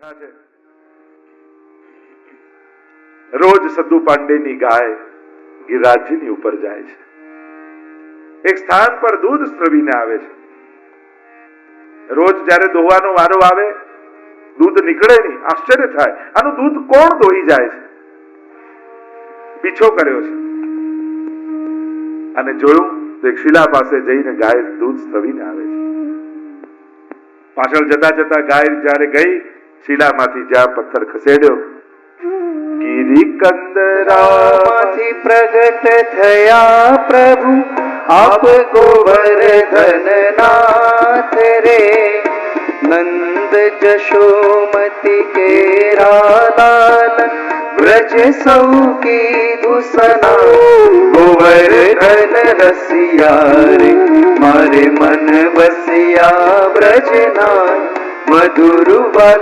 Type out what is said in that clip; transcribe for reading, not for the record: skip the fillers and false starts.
કથા છે. રોજ સદ્દુ પાંડેની ગાય ગિરિરાજજીની ઉપર જાય છે. એક સ્થાન પર દૂધ સ્રવીને આવે છે. રોજ જ્યારે દોવાનો વારો આવે, દૂધ નીકળે નહીં. આશ્ચર્ય થાય, આનું દૂધ કોણ દોહી જાય છે? પીછો કર્યો છે અને જોયું તો એક શિલા પાસે જઈને ગાય દૂધ સ્રવીને આવે છે. પાછળ જતા જતા ગાય જ્યારે ગઈ, શિલામાંથી જ્યાં પથ્થર ખસેડ્યો, ગિરિકંદરામાંથી પ્રગટ થયા પ્રભુ આપ ગોવર્ધન નાથ રે. નંદ જશોમતી કેરા લાલ વ્રજ સૌ કીધું સના. ગોવર્ધન રસિયા રે મારે મન બસિયા વ્રજના મધુર વાલો.